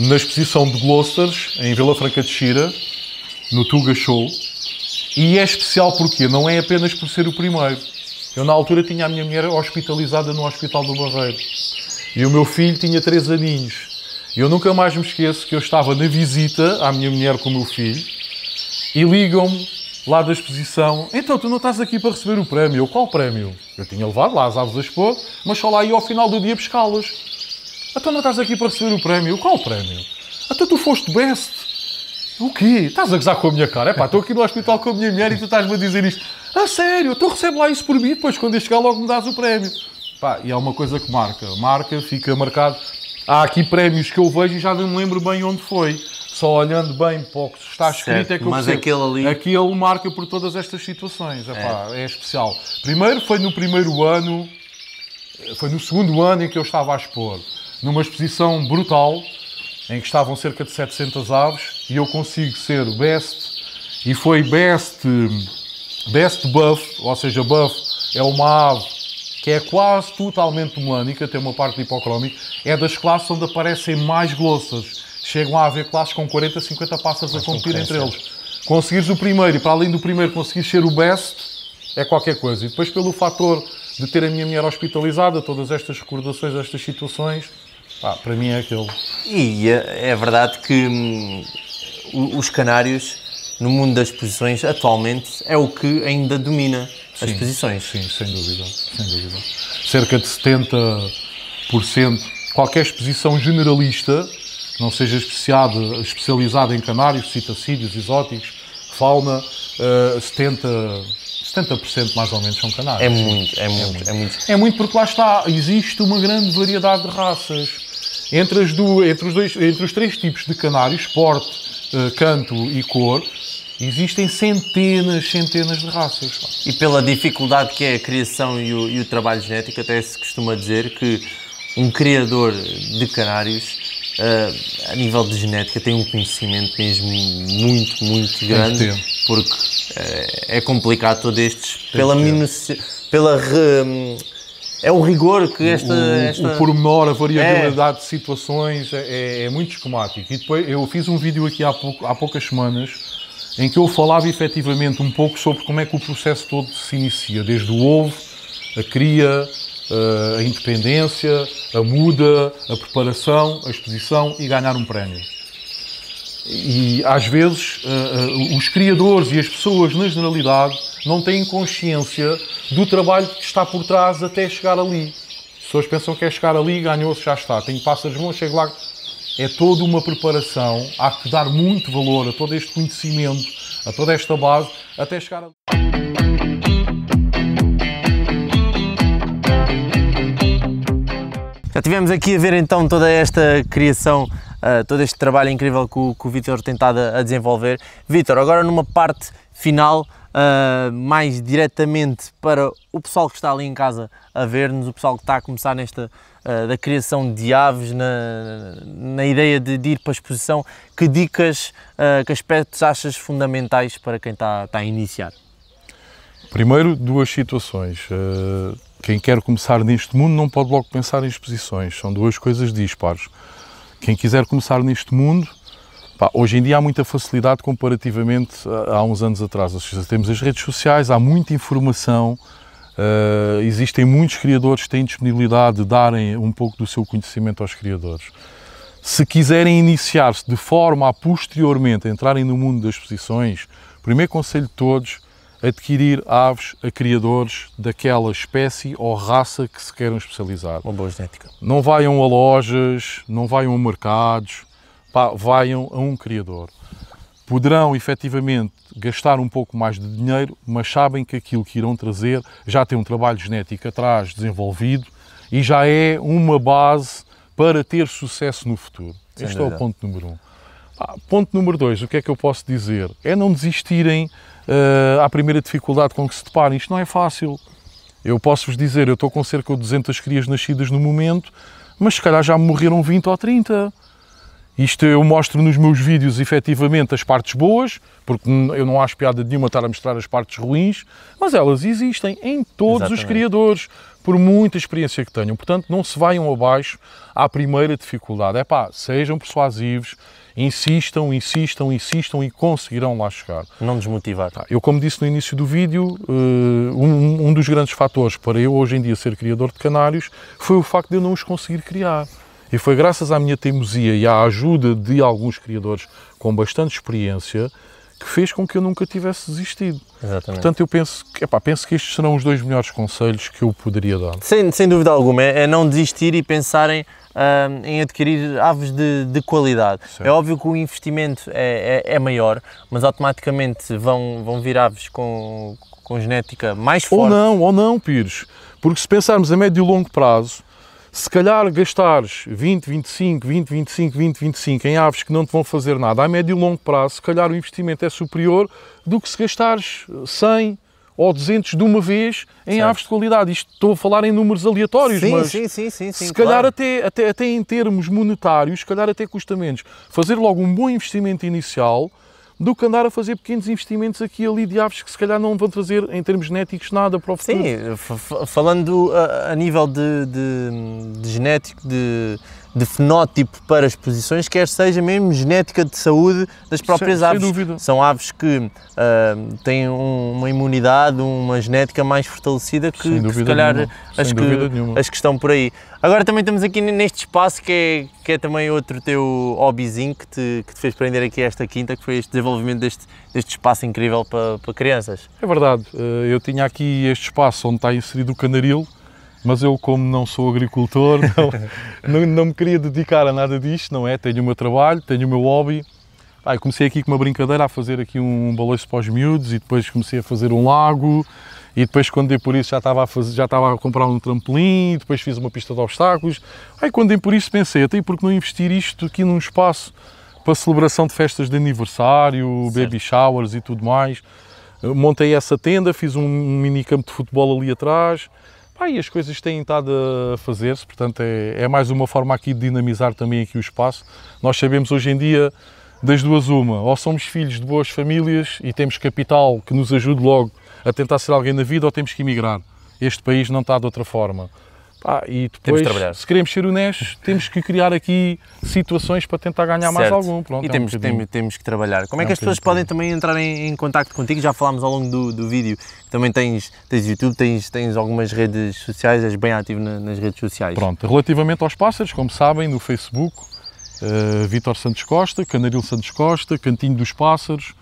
Na exposição de Glosters, em Vila Franca de Xira, no Tuga Show. E é especial porque não é apenas por ser o primeiro. Eu, na altura, tinha a minha mulher hospitalizada no Hospital do Barreiro. E o meu filho tinha 3 aninhos. E eu nunca mais me esqueço que eu estava na visita à minha mulher com o meu filho e ligam-me lá da exposição. Então, tu não estás aqui para receber o prémio? Eu, qual prémio? Eu tinha levado lá as aves a expor, mas só lá ia ao final do dia pescá-las. Então, não estás aqui para receber o prémio? Eu, qual prémio? Então, tu foste Best. O quê? Estás a gozar com a minha cara? Estou aqui no hospital com a minha mulher e tu estás-me a dizer isto. A sério? Então recebe lá isso por mim, depois quando eu chegar logo me dás o prémio. E é uma coisa que marca, fica marcado. Há aqui prémios que eu vejo e já não me lembro bem onde foi. Só olhando bem para o que está escrito é que eu percebo. Aquele marca por todas estas situações. É especial. Primeiro foi no primeiro ano, foi no segundo ano em que eu estava a expor. Numa exposição brutal, em que estavam cerca de 700 aves, e eu consigo ser Best, e foi Best Buff, ou seja, Buff é uma ave que é quase totalmente melânica, tem uma parte hipocrómica, é das classes onde aparecem mais glossas. Chegam a haver classes com 40, 50 pássaros a competir entre eles. conseguires o primeiro e para além do primeiro conseguires ser o best, é qualquer coisa. E depois pelo fator de ter a minha mulher hospitalizada, todas estas recordações, estas situações, pá, para mim é aquele. E é verdade que os canários, no mundo das exposições, atualmente, é o que ainda domina as exposições. Sim, sem dúvida, sem dúvida. Cerca de 70%, qualquer exposição generalista, não seja especializada em canários, citacídeos, exóticos, fauna, 70% mais ou menos são canários. É muito porque lá está, existe uma grande variedade de raças. Entre os três tipos de canários, porte, canto e cor, existem centenas de raças. E pela dificuldade que é a criação e o trabalho genético, até se costuma dizer que um criador de canários, a nível de genética, tem um conhecimento mesmo muito grande, porque é complicado todos estes, é o rigor que o pormenor, a variabilidade de situações é muito esquemático. E depois eu fiz um vídeo aqui há poucas semanas em que eu falava efetivamente um pouco sobre como é que o processo todo se inicia, desde o ovo, a cria, a independência, a muda, a preparação, a exposição e ganhar um prémio. E às vezes os criadores e as pessoas na generalidade não têm consciência do trabalho que está por trás até chegar ali. As pessoas pensam que é chegar ali, ganhou-se, já está. Tenho pássaros bons, chego lá. É toda uma preparação, há que dar muito valor a todo este conhecimento, a toda esta base, até chegar ali. Já tivemos aqui a ver então toda esta criação, todo este trabalho incrível que o Vítor tem estado a desenvolver. Vítor, agora numa parte final, mais diretamente para o pessoal que está ali em casa a ver-nos, o pessoal que está a começar nesta da criação de aves, na ideia de ir para a exposição, que dicas, que aspectos achas fundamentais para quem está a iniciar? Primeiro, duas situações. Quem quer começar neste mundo não pode logo pensar em exposições, são duas coisas dispares. Quem quiser começar neste mundo, hoje em dia há muita facilidade comparativamente a uns anos atrás. Ou seja, temos as redes sociais, há muita informação, existem muitos criadores que têm disponibilidade de darem um pouco do seu conhecimento aos criadores. Se quiserem iniciar-se de forma a posteriormente entrarem no mundo das exposições, o primeiro conselho de todos, adquirir aves a criadores daquela espécie ou raça que se queiram especializar. Uma boa genética. Não vaiam a lojas, não vaiam a mercados, vaiam a um criador. Poderão efetivamente gastar um pouco mais de dinheiro, mas sabem que aquilo que irão trazer já tem um trabalho genético atrás desenvolvido e já é uma base para ter sucesso no futuro. Este é o ponto número 1. Ponto número 2, o que é que eu posso dizer? É não desistirem à primeira dificuldade com que se deparem. Isto não é fácil. Eu posso-vos dizer, eu estou com cerca de 200 crias nascidas no momento, mas se calhar já me morreram 20 ou 30. Isto eu mostro nos meus vídeos, efetivamente, as partes boas, porque eu não acho piada nenhuma estar a mostrar as partes ruins, mas elas existem em todos os criadores, por muita experiência que tenham. Portanto, não se vaiam abaixo à primeira dificuldade. Sejam persuasivos, insistam e conseguirão lá chegar. Não desmotivar. Eu, como disse no início do vídeo, um dos grandes fatores para eu hoje em dia ser criador de canários foi o facto de eu não os conseguir criar. E foi graças à minha teimosia e à ajuda de alguns criadores com bastante experiência que fez com que eu nunca tivesse desistido. Exatamente. Portanto, eu penso que estes serão os dois melhores conselhos que eu poderia dar. Sem dúvida alguma, é não desistir e pensarem em adquirir aves de qualidade. Certo. É óbvio que o investimento é maior, mas automaticamente vão vir aves com genética mais forte. Ou não, Pires. Porque se pensarmos a médio e longo prazo, se calhar gastares 20, 25 em aves que não te vão fazer nada, a médio e longo prazo, se calhar o investimento é superior do que se gastares 100 ou 200 de uma vez em aves de qualidade. Isto estou a falar em números aleatórios, mas se calhar até em termos monetários, se calhar até custa menos fazer logo um bom investimento inicial do que andar a fazer pequenos investimentos aqui e ali de aves que se calhar não vão trazer, em termos genéticos, nada para o futuro. Sim, falando a nível de genético, de de fenótipo para as posições, quer seja mesmo genética de saúde das próprias aves. Sem dúvida. São aves que têm uma imunidade, uma genética mais fortalecida que se calhar as que estão por aí. Agora também estamos aqui neste espaço que é também outro teu hobbyzinho que te fez prender aqui esta quinta, que foi este desenvolvimento deste espaço incrível para crianças. É verdade, eu tinha aqui este espaço onde está inserido o canaril, mas eu, como não sou agricultor, não me queria dedicar a nada disto, não é? Tenho o meu trabalho, tenho o meu hobby. Eu comecei aqui com uma brincadeira a fazer aqui um baloiço para os miúdos e depois comecei a fazer um lago e depois, quando dei por isso, já estava a comprar um trampolim e depois fiz uma pista de obstáculos. Quando dei por isso pensei, até por que não investir isto aqui num espaço para celebração de festas de aniversário, baby showers e tudo mais. Montei essa tenda, fiz um mini campo de futebol ali atrás. E as coisas têm estado a fazer-se, portanto é mais uma forma aqui de dinamizar também aqui o espaço. Nós sabemos hoje em dia, das duas uma, ou somos filhos de boas famílias e temos capital que nos ajude logo a tentar ser alguém na vida, ou temos que emigrar. Este país não está de outra forma. E depois, se queremos ser honestos, temos que criar aqui situações para tentar ganhar mais algum. Pronto, e temos que trabalhar. Como é que as pessoas podem também entrar em contacto contigo? Já falámos ao longo do vídeo, também tens YouTube, tens algumas redes sociais, és bem ativo nas redes sociais. Pronto, relativamente aos pássaros, como sabem, no Facebook, Vítor Santos Costa, Canaril Santos Costa, Cantinho dos Pássaros,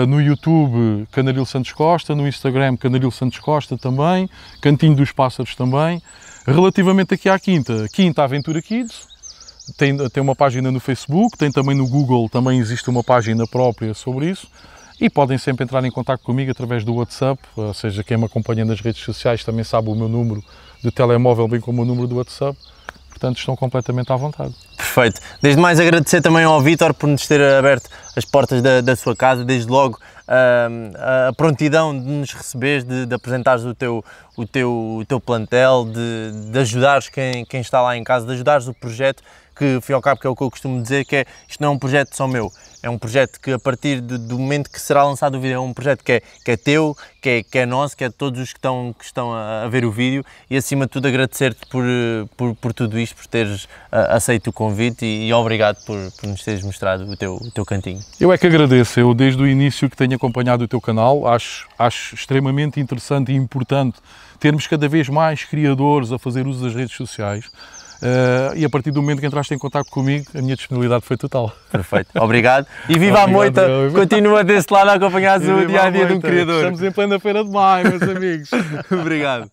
no YouTube, Canaril Santos Costa, no Instagram, Canaril Santos Costa também, Cantinho dos Pássaros também. Relativamente aqui à Quinta Aventura Kids, tem uma página no Facebook, tem também no Google, também existe uma página própria sobre isso. E podem sempre entrar em contato comigo através do WhatsApp, ou seja, quem me acompanha nas redes sociais também sabe o meu número de telemóvel, bem como o número do WhatsApp. Portanto, estão completamente à vontade. Perfeito. Desde mais agradecer também ao Vítor por nos ter aberto as portas da sua casa, desde logo a prontidão de nos receberes, de apresentares o teu plantel, de ajudares quem está lá em casa, de ajudares o projeto, que, fim ao cabo, que é o que eu costumo dizer, que isto não é um projeto só meu, é um projeto que, a partir do momento que será lançado o vídeo, é um projeto que é teu, que é nosso, que é de todos os que estão a ver o vídeo, e acima de tudo agradecer-te por tudo isto, por teres aceito o convite e obrigado por nos teres mostrado o teu cantinho. Eu é que agradeço, eu desde o início que tenho acompanhado o teu canal, acho extremamente interessante e importante termos cada vez mais criadores a fazer uso das redes sociais. E a partir do momento que entraste em contato comigo, a minha disponibilidade foi total. Perfeito, obrigado. E viva a moita, continua desse lado a acompanhar o dia-a-dia de um criador. Estamos em plena feira de maio, meus amigos. Obrigado.